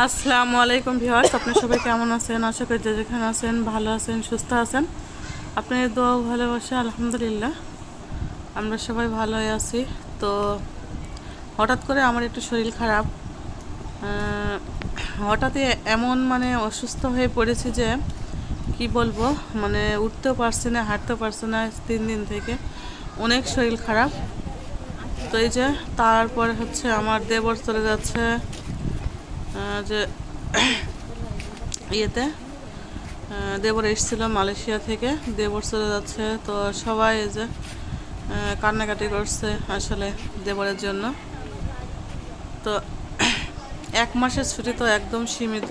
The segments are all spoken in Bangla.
আসসালামু আলাইকুম ভিউয়ার্স, আপনারা সবাই কেমন আছেন? আশা করি যে যেখানে আছেন ভালো আছেন, সুস্থ আছেন। আপনাদের দোয়া ও ভালোবাসা আলহামদুলিল্লাহ আমরা সবাই ভালোই আছি। তো হঠাৎ করে আমার একটু শরীর খারাপ। হঠাৎই এমন অসুস্থ হয়ে পড়েছি যে কি বলবো, উঠতেও পারছি না, হাঁটতেও পারছি না 3 দিন থেকে। অনেক শরীর খারাপ। তো এই যে তারপরে আমার দেবর চলে যাচ্ছে যে ইয়েতে, দেবর এসেছিল মালয়েশিয়া থেকে, দেবর চলে যাচ্ছে। তো সবাই এই যে কান্নাকাটি করছে আসলে দেবরের জন্য। তো 1 মাসের ছুটি তো একদম সীমিত।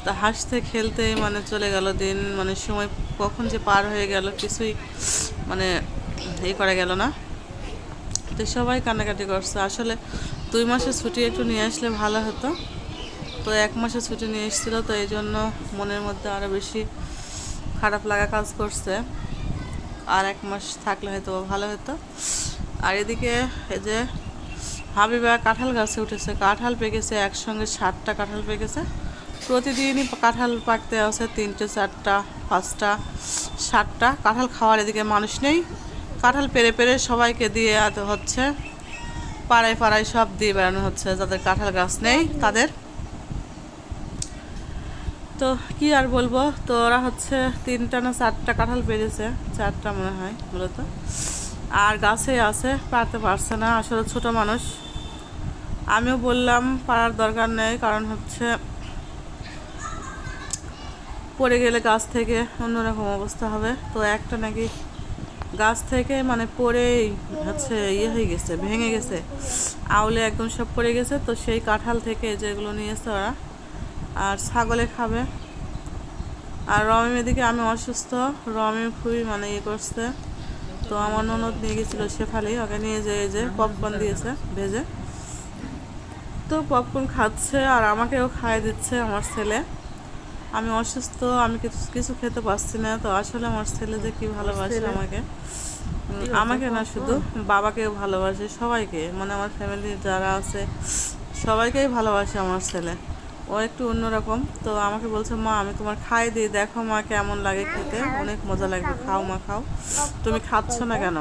তা হাসতে খেলতে চলে গেল দিন, সময় কখন যে পার হয়ে গেল কিছুই করা গেল না। তো সবাই কান্নাকাটি করছে। আসলে 2 মাসের ছুটি একটু নিয়ে আসলে ভালো হতো। তো 1 মাসের ছুটি নিয়ে এসেছিলো, তো এই জন্য মনের মধ্যে আরও বেশি খারাপ লাগা কাজ করছে। আর 1 মাস থাকলে হয়তো ভালো হতো। আর এদিকে এই যে হাবিবা কাঁঠাল গাছে উঠেছে, কাঁঠাল পেকেছে একসঙ্গে 7টা কাঁঠাল পেকেছে। প্রতিদিনই কাঁঠাল পাকতে আছে 3টে 4টা 5টা 7টা কাঁঠাল। খাওয়ার এদিকে মানুষ নেই, কাঁঠাল পেরে পেরে সবাইকে দিয়ে হচ্ছে, পাড়ায় পাড়ায় সব দিয়ে বেড়ানো হচ্ছে যাদের কাঁঠাল গাছ নেই তাদের। তো কি আর বলবো, তো ওরা 3টা না 4টা কাঁঠাল পেরেছে, 4টা মনে হয় মূলত। আর গাছে আছে, পারতে পারছে না, আসলে ছোট মানুষ। আমিও বললাম পারার দরকার নেই, কারণ পড়ে গেলে গাছ থেকে অন্যরকম অবস্থা হবে। তো একটা নাকি গাছ থেকে পড়েই ইয়ে হয়ে গেছে, ভেঙে গেছে, আউলে একদম সব পড়ে গেছে। তো সেই কাঁঠাল থেকে যেগুলো নিয়েছে ওরা, আর ছাগলে খাবে। আর রমিম এদিকে, আমি অসুস্থ, রমিম খুবই ইয়ে করছে। তো আমার ননদ নিয়ে গেছিলো শেফালি, ওকে নিয়ে যে পপকর্ন দিয়েছে ভেজে। তো পপকর্ন খাচ্ছে আর আমাকেও খাইয়ে দিচ্ছে আমার ছেলে। আমি অসুস্থ, আমি কিছু খেতে পারছি না। তো আসলে আমার ছেলে যে কি ভালোবাসে আমাকে, আমাকে না শুধু বাবাকেও ভালোবাসে, সবাইকে, আমার ফ্যামিলির যারা আছে সবাইকেই ভালোবাসে আমার ছেলে। ও একটু অন্যরকম। তো আমাকে বলছে, মা আমি তোমার খাই দিই, দেখো মা কেমন লাগে খেতে, অনেক মজা লাগবে, খাও মা খাও, তুমি খাচ্ছ না কেন,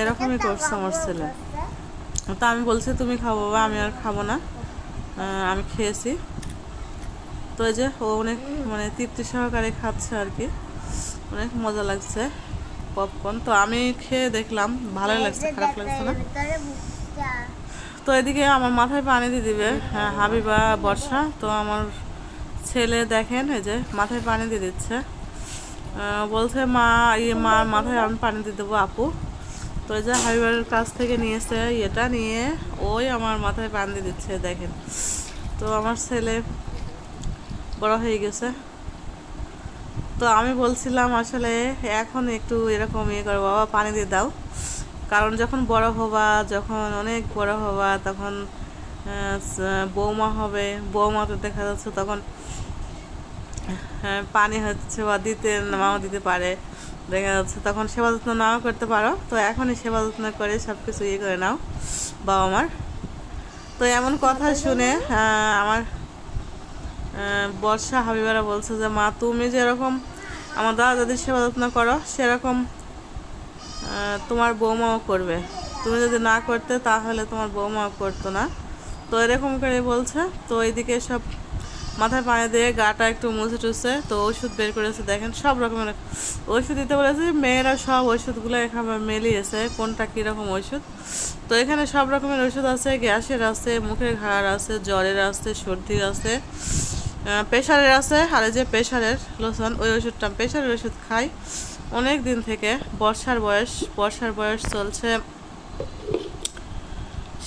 এরকমই করছে আমার ছেলে। তো আমি বলছি তুমি খাবো বাবা, আমি আর খাবো না, আমি খেয়েছি। তো এই যে ও অনেক তৃপ্তি সহকারে খাচ্ছে আর কি, অনেক মজা লাগছে পপকর্ন। তো আমি খেয়ে দেখলাম, ভালোই লাগছে, খারাপ লাগছে না। তো এদিকে আমার মাথায় পানি দিয়ে দিবে হাবিবা বর্ষা। তো আমার ছেলে দেখেন এই যে মাথায় পানি দিয়ে দিচ্ছে, বলছে মা মার মাথায় আমি পানি দিয়ে দেবো আপু। তো এই যে হাবিবার কাছ থেকে নিয়েছে এটা নিয়ে, ওই আমার মাথায় পানি দিয়ে দিচ্ছে দেখেন। তো আমার ছেলে বড় হয়ে গেছে। তো আমি বলছিলাম আসলে এখন একটু এরকম করো বাবা, পানি দিয়ে দাও, কারণ যখন বড় হবা, যখন অনেক বড় হবা, তখন বৌমা হবে, বৌমাতে দেখা যাচ্ছে তখন পানি বা দিতে নাও দিতে পারে, দেখা যাচ্ছে তখন সেবা যত্ন নাও করতে পারো। তো এখনই সেবা যত্ন করে সব কিছু করে নাও বাবা মার। তো এমন কথা শুনে আমার বর্ষা হাবিবারা বলছে যে মা তুমি যেরকম আমার দাদা দাদির সেবা যত্ন করো, সেরকম তোমার বৌমাও করবে, তুমি যদি না করতে তাহলে তোমার বৌমাও করতো না। তো এরকম করে বলছে। তো এইদিকে সব মাথায় পানি দিয়ে গাটা একটু মুছে টুছে, তো ওষুধ বের করেছে দেখেন, সব রকমের ওষুধ দিতে বলেছে। মেয়েরা সব ওষুধগুলো এখানে মেলিয়েছে কোনটা কীরকম ওষুধ। তো এখানে সব রকমের ওষুধ আছে, গ্যাসের আছে, মুখের ঘাড় আছে, জ্বরের আছে, সর্দির আছে, প্রেশারের আছে। আর এই যে প্রেশারের লোশন, ওই ওষুধটা প্রেশারের ওষুধ খাই অনেক দিন থেকে। বর্ষার বয়স চলছে,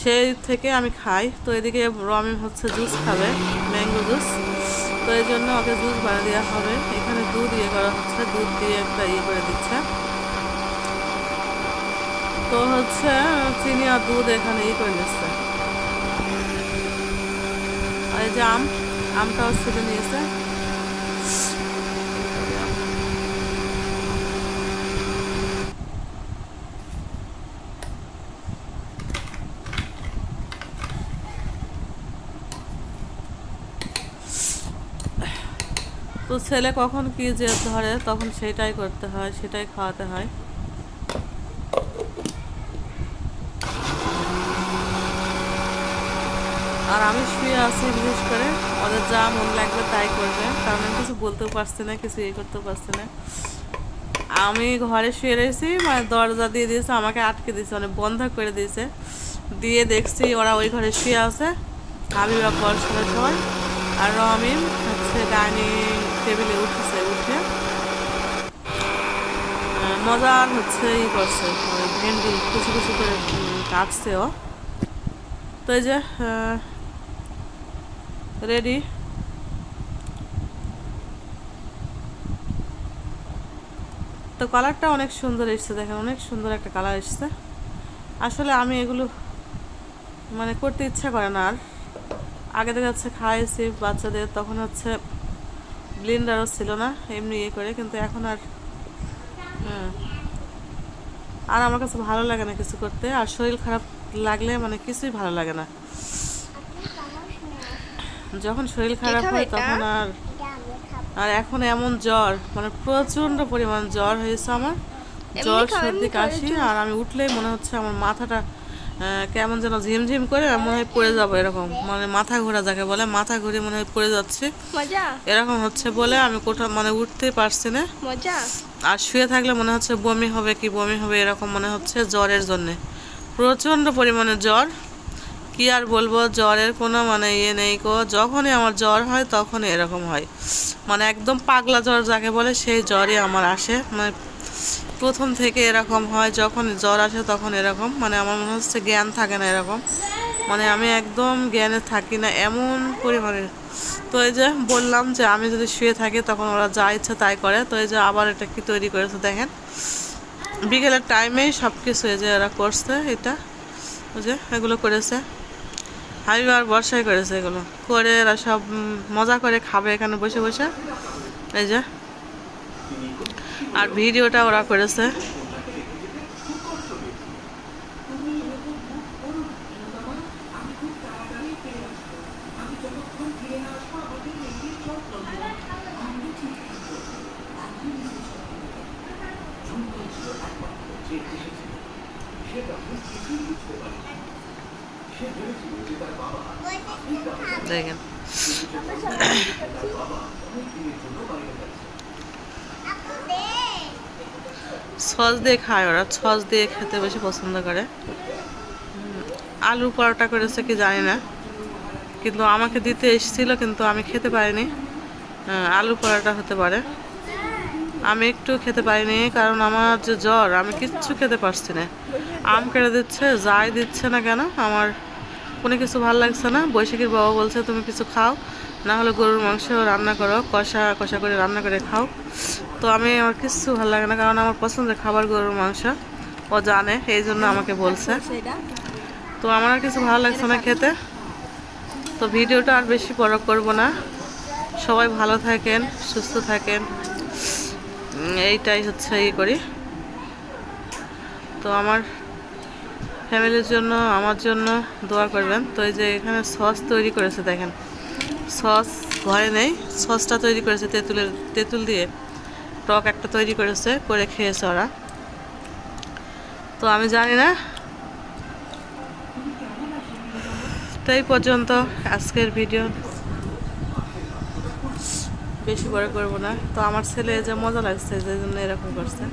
সেই থেকে আমি খাই। তো এদিকে রমি জুস খাবে, ম্যাঙ্গো জুস। তো এই জন্য ওকে জুস বানিয়ে দেওয়া হবে। এখানে দুধ করা হচ্ছে, দুধ দিয়ে একটা করে দিচ্ছে। তো চিনি আর দুধ এখানে করে নিচ্ছে। আর এই যে আমটাও ছেড়ে নিয়েছে। ছেলে কখন কি জেদ ধরে তখন সেটাই করতে হয়, সেটাই খাওয়াতে হয়। আর আমি শুয়ে আছি, বিশেষ করে ওদের যা মন লাগবে তাই করবে, কারণ আমি কিছু বলতেও পারছি না, কিছু ইয়ে করতেও পারছি না। আমি ঘরে শুয়ে রয়েছি, মানে দরজা দিয়ে দিয়েছে, আমাকে আটকে দিয়েছে, মানে বন্ধ করে দিয়েছে। দিয়ে দেখছি ওরা ওই ঘরে শুয়ে আছে, হাবিব আব্বার সবাই। আর রমিন হচ্ছে ডাইনিং টেবিলে উঠেছে, উঠে মজার হচ্ছে ই করছে, ওই ভেন্ডি কুচি কুচি করে কাটছে ও। তো এই যে রেডি। তো কালারটা অনেক সুন্দর এসছে, দেখেন অনেক সুন্দর একটা কালার এসছে। আসলে আমি এগুলো মানে করতে ইচ্ছা করে না। আর আগে দেখা যাচ্ছে খাইয়েছি বাচ্চাদের, তখন হচ্ছে ব্লেন্ডারও ছিল না, এমনি ইয়ে করে, কিন্তু এখন আর আর আমার কাছে ভালো লাগে না কিছু করতে। আর শরীর খারাপ লাগলে মানে কিছুই ভালো লাগে না। যখন শরীর খারাপ হয় তখন আর এখন এমন জ্বর, মানে প্রচন্ড পরিমাণ জ্বর হয়েছে আমার, জ্বর সর্দি কাশি। আর আমি উঠলেই মনে হচ্ছে আমার মাথাটা কেমন যেন ঝিমঝিম করে মনে হয় পড়ে যাবো, এরকম মানে মাথা ঘোরা যাকে বলে, মাথা ঘুরে মনে হয় পড়ে যাচ্ছে, এরকম হচ্ছে বলে আমি কোথাও মানে উঠতে পারছি না। আর শুয়ে থাকলে মনে হচ্ছে বমি হবে কি বমি হবে, এরকম মনে হচ্ছে জ্বরের জন্যে, প্রচন্ড পরিমাণে জ্বর। কি আর বলবো, জ্বরের কোনো মানে ইয়ে নেই গো। যখনই আমার জ্বর হয় তখনই এরকম হয়, মানে একদম পাগলা জ্বর যাকে বলে সেই জ্বরই আমার আসে। মানে প্রথম থেকে এরকম হয়, যখন জ্বর আসে তখন এরকম, মানে আমার মনে হচ্ছে জ্ঞান থাকে না, এরকম মানে আমি একদম জ্ঞানে থাকি না এমন পরিমাণে। তো এই যে বললাম যে আমি যদি শুয়ে থাকি তখন ওরা যা ইচ্ছা তাই করে। তো এই যে আবার এটা কি তৈরি করেছে দেখেন, বিকেলের টাইমেই সব কিছু এই যে এরা করছে, এটা ওই যে এগুলো করেছে, হাবিব আর বর্ষায় করেছে, এগুলো করে এরা সব মজা করে খাবে এখানে বসে বসে। এই যে আর ভিডিওটা ওরা করেছে। দেখেন সস দিয়ে খায় ওরা, সস দিয়ে খেতে বেশি পছন্দ করে। আলু পরোটা করেছে কি জানি না, কিন্তু আমাকে দিতে এসেছিল কিন্তু আমি খেতে পারিনি। আলু পরোটা হতে পারে, আমি একটু খেতে পারিনি, কারণ আমার যে জ্বর আমি কিচ্ছু খেতে পারছি না। আম কেটে দিচ্ছে, যাই দিচ্ছে না কেন আমার কোনো কিছু ভালো লাগছে না। বৈশাখীর বাবা বলছে তুমি কিছু খাও, না হলে গরুর মাংস রান্না করো, কষা কষা করে রান্না করে খাও। তো আমার কিচ্ছু ভালো লাগে না, কারণ আমার পছন্দের খাবার গরুর মাংস, ও জানে, এই জন্য আমাকে বলছে। তো আমার আর কিছু ভালো লাগছে না খেতে। তো ভিডিওটা আর বেশি বড় করব না, সবাই ভালো থাকেন, সুস্থ থাকেন, এইটাই হচ্ছে ই করি। তো আমার ফ্যামিলির জন্য আমার জন্য দোয়া করবেন। তো এই যে এখানে সস তৈরি করেছে দেখেন, সস ঘরে নেই, সসটা তৈরি করেছে তেঁতুল দিয়ে টক একটা তৈরি করেছে, করে খেয়েছে ওরা। তো আমি জানি না। তো এই পর্যন্ত আজকের ভিডিও, বেশি বড় করবো না। তো আমার ছেলে যে মজা লাগছে যে জন্য এরকম করছে।